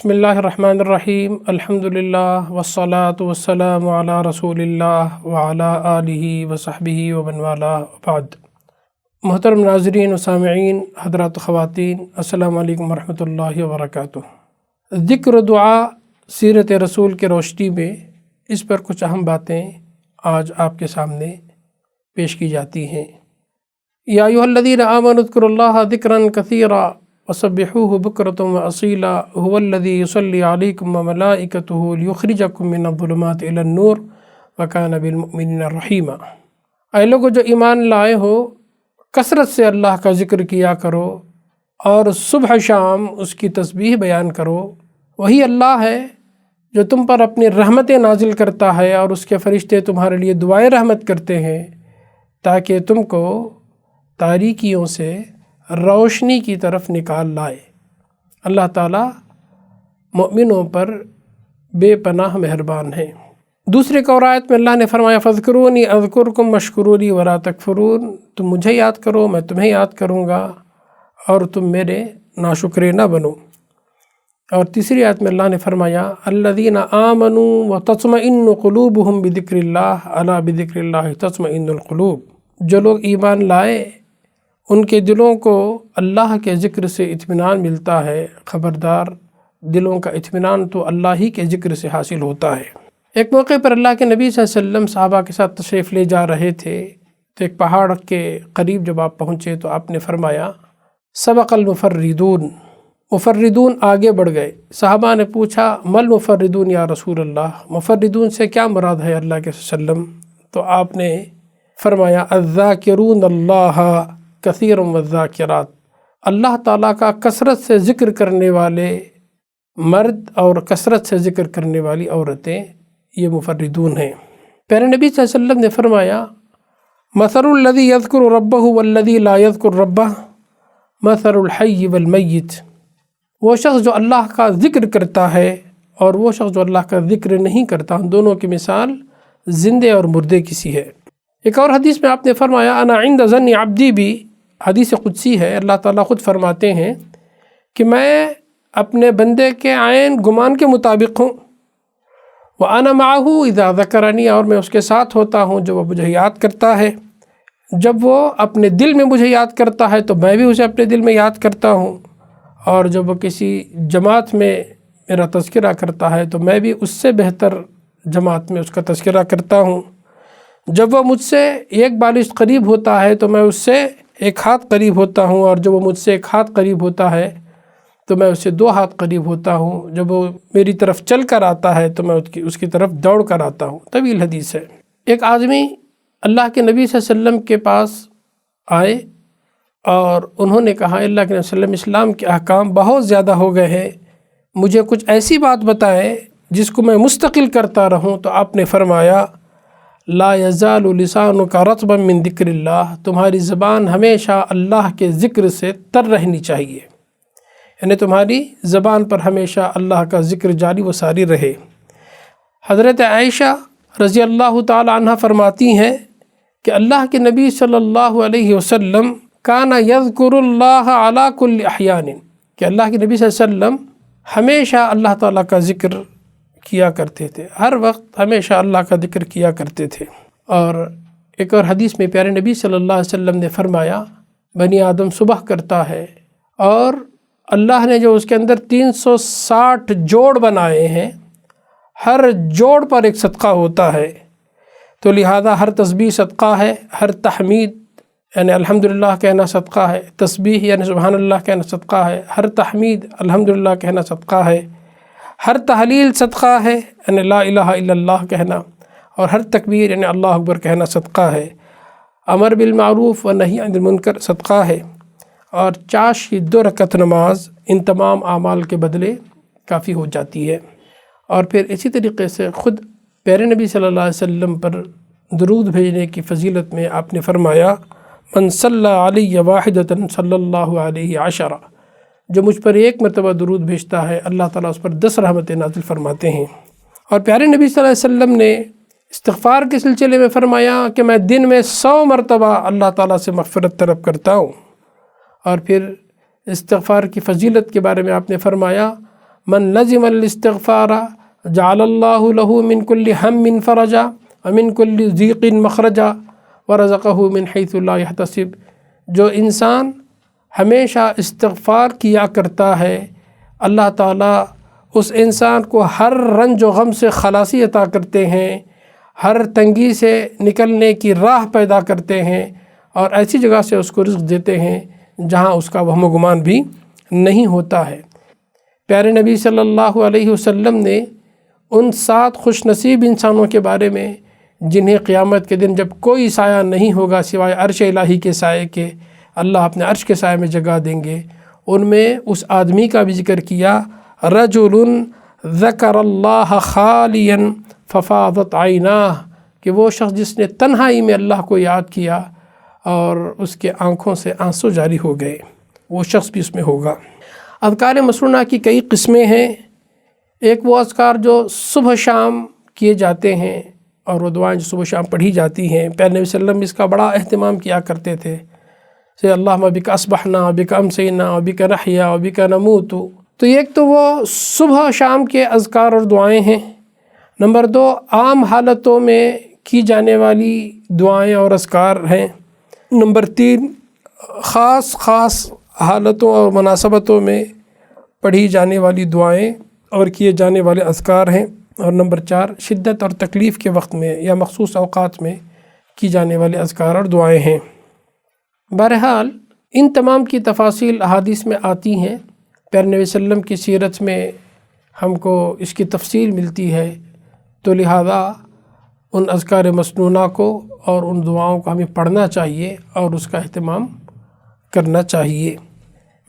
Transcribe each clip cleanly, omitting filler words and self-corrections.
بسم اللہ الرحمن الرحیم الحمدللہ والصلاة والسلام علی رسول اللہ وعلی آلہ وصحبہ ومن والہ وبعد۔ محترم ناظرین و سامعین، حضرات و خواتین، السلام علیکم ورحمۃ اللہ وبرکاتہ۔ ذکر و دعا سیرت رسول کے روشنی میں اس پر کچھ اہم باتیں آج آپ کے سامنے پیش کی جاتی ہیں۔ یا ایھا الذین آمنوا اذکروا اللہ ذکرا کثیرا وسبحوہ بکرۃ واصیلا ھو الذی یصلی علیکم وملائکتہ لیخرجکم من الظلمات الی النور وکان بالمؤمنین رحیما۔ اے لوگو جو ایمان لائے ہو، کثرت سے اللہ کا ذکر کیا کرو اور صبح شام اس کی تسبیح بیان کرو۔ وہی اللہ ہے جو تم پر اپنی رحمتیں نازل کرتا ہے اور اس کے فرشتے تمہارے لیے دعائیں رحمت کرتے ہیں تاکہ تم کو تاریکیوں سے روشنی کی طرف نکال لائے۔ اللہ تعالیٰ مؤمنوں پر بے پناہ مہربان ہیں۔ دوسرے ایک اور آیت میں اللہ نے فرمایا فاذکرونی اذکرکم واشکروا لی ولا تکفرون، تم مجھے یاد کرو میں تمہیں یاد کروں گا اور تم میرے ناشکرے نہ بنو۔ اور تیسری آیت میں اللہ نے فرمایا الذین آمنوا وتطمئن قلوبہم بذکر اللہ الا بذکر اللہ تطمئن القلوب، جو لوگ ایمان لائے ان کے دلوں کو اللہ کے ذکر سے اطمینان ملتا ہے۔ خبردار، دلوں کا اطمینان تو اللہ ہی کے ذکر سے حاصل ہوتا ہے۔ ایک موقع پر اللہ کے نبی صلی اللہ علیہ وسلم صحابہ کے ساتھ تشریف لے جا رہے تھے تو ایک پہاڑ کے قریب جب آپ پہنچے تو آپ نے فرمایا سبق المفردون، مفردون آگے بڑھ گئے۔ صحابہ نے پوچھا مل مفردون یا رسول اللہ، مفردون سے کیا مراد ہے اللہ کے وسلم؟ تو آپ نے فرمایا الذاکرون اللہ کثیر والذاکرات، اللہ تعالیٰ کا کثرت سے ذکر کرنے والے مرد اور کثرت سے ذکر کرنے والی عورتیں، یہ مفردون ہیں۔ پیارے نبی صلی اللہ علیہ وسلم نے فرمایا مثل الذی یذکر ربہ والذی لا یذکر ربہ مثل الحی والمیت، وہ شخص جو اللہ کا ذکر کرتا ہے اور وہ شخص جو اللہ کا ذکر نہیں کرتا، دونوں کی مثال زندے اور مردے کی سی ہے۔ ایک اور حدیث میں آپ نے فرمایا انا عند ظن عبدی بھی، حدیث قدسی ہے، اللہ تعالیٰ خود فرماتے ہیں کہ میں اپنے بندے کے عین گمان کے مطابق ہوں۔ وَأَنَا مَعَهُ إِذَا ذَكَرَنِي، اور میں اس کے ساتھ ہوتا ہوں جو وہ مجھے یاد کرتا ہے۔ جب وہ اپنے دل میں مجھے یاد کرتا ہے تو میں بھی اسے اپنے دل میں یاد کرتا ہوں، اور جب وہ کسی جماعت میں میرا تذکرہ کرتا ہے تو میں بھی اس سے بہتر جماعت میں اس کا تذکرہ کرتا ہوں۔ جب وہ مجھ سے ایک بالشت قریب ہوتا ہے تو میں اس سے ایک ہاتھ قریب ہوتا ہوں، اور جب وہ مجھ سے ایک ہاتھ قریب ہوتا ہے تو میں اس سے 2 ہاتھ قریب ہوتا ہوں۔ جب وہ میری طرف چل کر آتا ہے تو میں اس کی طرف دوڑ کر آتا ہوں۔ طویل حدیث ہے۔ ایک آدمی اللہ کے نبی صلی اللہ علیہ وسلم کے پاس آئے اور انہوں نے کہا اللہ کے نبی صلی اللہ علیہ وسلم اسلام کے احکام بہت زیادہ ہو گئے ہیں، مجھے کچھ ایسی بات بتائیں جس کو میں مستقل کرتا رہوں۔ تو آپ نے فرمایا لا یزال لسانک رطبا من ذکر اللہ، تمہاری زبان ہمیشہ اللہ کے ذکر سے تر رہنی چاہیے، یعنی تمہاری زبان پر ہمیشہ اللہ کا ذکر جاری و ساری رہے۔ حضرت عائشہ رضی اللہ تعالی عنہ فرماتی ہیں کہ اللہ کے نبی صلی اللہ علیہ وسلم کان یذکر اللہ علی کل احیان، کہ اللہ کے نبی صلی اللہ علیہ وسلم ہمیشہ اللہ تعالیٰ کا ذکر کیا کرتے تھے، ہر وقت ہمیشہ اللہ کا ذکر کیا کرتے تھے۔ اور ایک اور حدیث میں پیارے نبی صلی اللہ علیہ وسلم نے فرمایا بنی آدم صبح کرتا ہے اور اللہ نے جو اس کے اندر 360 جوڑ بنائے ہیں، ہر جوڑ پر ایک صدقہ ہوتا ہے، تو لہذا ہر تسبیح صدقہ ہے، ہر تحمید یعنی الحمدللہ کہنا صدقہ ہے، تسبیح یعنی سبحان اللہ کہنا صدقہ ہے، ہر تحمید الحمدللہ کہنا صدقہ ہے، ہر تحلیل صدقہ ہے یعنی لا الہ الا اللہ کہنا، اور ہر تکبیر یعنی اللہ اکبر کہنا صدقہ ہے، امر بالمعروف و نہی عن المنکر صدقہ ہے، اور چاش کی 2 رکعت نماز ان تمام اعمال کے بدلے کافی ہو جاتی ہے۔ اور پھر اسی طریقے سے خود پیارے نبی صلی اللہ علیہ وسلم پر درود بھیجنے کی فضیلت میں آپ نے فرمایا من صلی علی واحدۃ صلی اللہ علیہ عشرہ، جو مجھ پر 1 مرتبہ درود بھیجتا ہے اللہ تعالیٰ اس پر 10 رحمتیں نازل فرماتے ہیں۔ اور پیارے نبی صلی اللہ علیہ وسلم نے استغفار کے سلسلے میں فرمایا کہ میں دن میں 100 مرتبہ اللہ تعالیٰ سے مغفرت طلب کرتا ہوں۔ اور پھر استغفار کی فضیلت کے بارے میں آپ نے فرمایا من لزم الاستغفار جعل اللہ لہ من کل ہم فرجا ومن کل ضیق مخرجا ورزقہ من حیث لا یحتسب۔ جو انسان ہمیشہ استغفار کیا کرتا ہے، اللہ تعالیٰ اس انسان کو ہر رنج و غم سے خلاصی عطا کرتے ہیں، ہر تنگی سے نکلنے کی راہ پیدا کرتے ہیں، اور ایسی جگہ سے اس کو رزق دیتے ہیں جہاں اس کا وہم و گمان بھی نہیں ہوتا ہے۔ پیارے نبی صلی اللہ علیہ وسلم نے ان 7 خوش نصیب انسانوں کے بارے میں جنہیں قیامت کے دن جب کوئی سایہ نہیں ہوگا سوائے عرش الہی کے سائے کے، اللہ اپنے عرش کے سائے میں جگہ دیں گے، ان میں اس آدمی کا بھی ذکر کیا، رجل ذکر اللہ خالیا ففاضت عیناہ، کہ وہ شخص جس نے تنہائی میں اللہ کو یاد کیا اور اس کے آنکھوں سے آنسو جاری ہو گئے، وہ شخص بھی اس میں ہوگا۔ اذکار مسنونہ کی کئی قسمیں ہیں۔ ایک وہ اذکار جو صبح شام کیے جاتے ہیں، اور وہ دعائیں جو صبح شام پڑھی جاتی ہیں، پہلے نبی صلی اللہ علیہ وسلم اس کا بڑا اہتمام کیا کرتے تھے، جیسے اللہم بک اصبحنا بک امسینا بک نحیا بک نموت۔ تو ایک تو وہ صبح شام کے اذکار اور دعائیں ہیں۔ نمبر 2 عام حالتوں میں کی جانے والی دعائیں اور اذکار ہیں۔ نمبر 3 خاص حالتوں اور مناسبتوں میں پڑھی جانے والی دعائیں اور کیے جانے والے اذکار ہیں۔ اور نمبر 4 شدت اور تکلیف کے وقت میں یا مخصوص اوقات میں کی جانے والے اذکار اور دعائیں ہیں۔ بہرحال ان تمام کی تفاصیل احادیث میں آتی ہیں، پیارے نبی صلی اللہ علیہ وسلم کی سیرت میں ہم کو اس کی تفصیل ملتی ہے، تو لہذا ان اذکار مسنونہ کو اور ان دعاؤں کو ہمیں پڑھنا چاہیے اور اس کا اہتمام کرنا چاہیے۔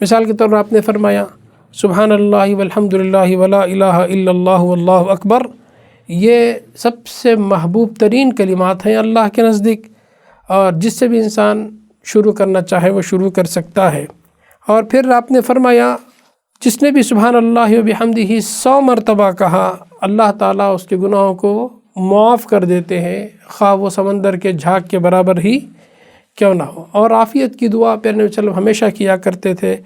مثال کے طور پر آپ نے فرمایا سبحان اللہ والحمد للہ ولا الہ الا اللہ واللہ اکبر، یہ سب سے محبوب ترین کلمات ہیں اللہ کے نزدیک، اور جس سے بھی انسان شروع کرنا چاہے وہ شروع کر سکتا ہے۔ اور پھر آپ نے فرمایا جس نے بھی سبحان اللہ وبحمدہ 100 مرتبہ کہا، اللہ تعالیٰ اس کے گناہوں کو معاف کر دیتے ہیں، خواہ وہ سمندر کے جھاگ کے برابر ہی کیوں نہ ہو۔ اور عافیت کی دعا پیارے نبی صلی اللہ علیہ وسلم ہمیشہ کیا کرتے تھے،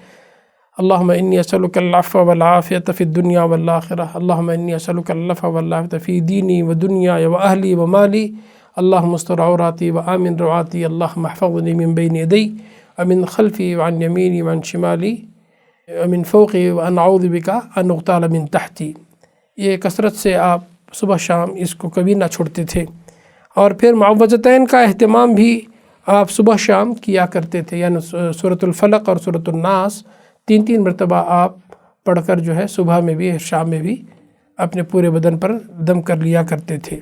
اللہم انی اسألک العفو والعافیۃ فی الدنیا والآخرہ، اللہم انی اسألک العفو والعافیۃ فی دینی و دنیای و اہلی و مالی، اللہم استر عوراتی و آمن رعاتی، اللہم احفظنی من بین یدی ومن خلفی وعن یمینی وعن شمالی ومن فوقی وان اعوذ بک ان اغتال من تحتی۔ یہ کثرت سے آپ صبح شام اس کو کبھی نہ چھوڑتے تھے۔ اور پھر معوذتین کا اہتمام بھی آپ صبح شام کیا کرتے تھے، یعنی سورۃ الفلق اور سورۃ الناس 3 مرتبہ آپ پڑھ کر جو ہے صبح میں بھی شام میں بھی اپنے پورے بدن پر دم کر لیا کرتے تھے۔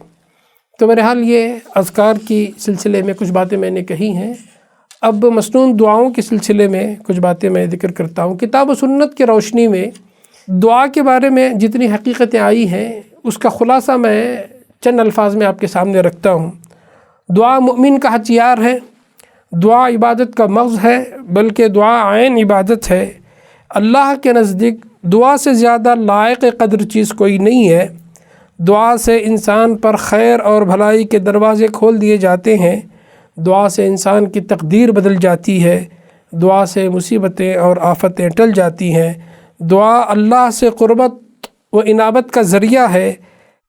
تو بہرحال یہ اذکار کی سلسلے میں کچھ باتیں میں نے کہی ہیں۔ اب مسنون دعاؤں کے سلسلے میں کچھ باتیں میں ذکر کرتا ہوں۔ کتاب و سنت کی روشنی میں دعا کے بارے میں جتنی حقیقتیں آئی ہیں اس کا خلاصہ میں چند الفاظ میں آپ کے سامنے رکھتا ہوں۔ دعا مومن کا ہتھیار ہے، دعا عبادت کا مغز ہے، بلکہ دعا عین عبادت ہے۔ اللہ کے نزدیک دعا سے زیادہ لائق قدر چیز کوئی نہیں ہے۔ دعا سے انسان پر خیر اور بھلائی کے دروازے کھول دیے جاتے ہیں، دعا سے انسان کی تقدیر بدل جاتی ہے، دعا سے مصیبتیں اور آفتیں ٹل جاتی ہیں۔ دعا اللہ سے قربت و انابت کا ذریعہ ہے،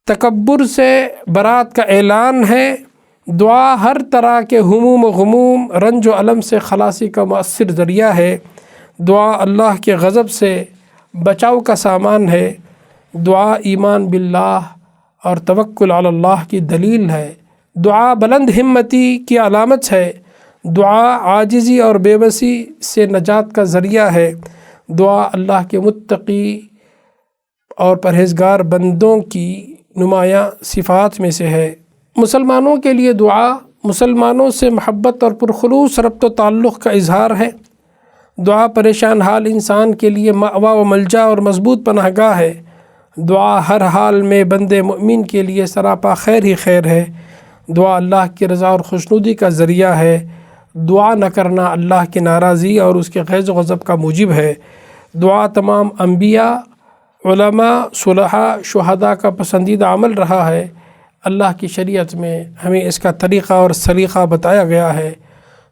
تکبر سے برات کا اعلان ہے۔ دعا ہر طرح کے ہموم و غموم، رنج و الم سے خلاصی کا مؤثر ذریعہ ہے۔ دعا اللہ کے غضب سے بچاؤ کا سامان ہے۔ دعا ایمان باللہ اور توکل علی اللہ کی دلیل ہے۔ دعا بلند ہمتی کی علامت ہے۔ دعا عاجزی اور بے بسی سے نجات کا ذریعہ ہے۔ دعا اللہ کے متقی اور پرہیزگار بندوں کی نمایاں صفات میں سے ہے۔ مسلمانوں کے لیے دعا مسلمانوں سے محبت اور پرخلوص ربط و تعلق کا اظہار ہے۔ دعا پریشان حال انسان کے لیے مأویٰ و ملجا اور مضبوط پناہ گاہ ہے۔ دعا ہر حال میں بندے مومن کے لیے سراپا خیر ہی خیر ہے۔ دعا اللہ کی رضا اور خوشنودی کا ذریعہ ہے۔ دعا نہ کرنا اللہ کی ناراضی اور اس کے غیظ و غضب کا موجب ہے۔ دعا تمام انبیاء، علماء، صلحاء، شہداء کا پسندیدہ عمل رہا ہے۔ اللہ کی شریعت میں ہمیں اس کا طریقہ اور سلیقہ بتایا گیا ہے۔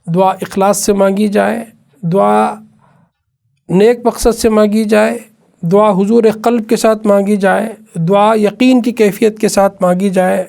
دعا اخلاص سے مانگی جائے، دعا نیک مقصد سے مانگی جائے، دعا حضور قلب کے ساتھ مانگی جائے، دعا یقین کی کیفیت کے ساتھ مانگی جائے،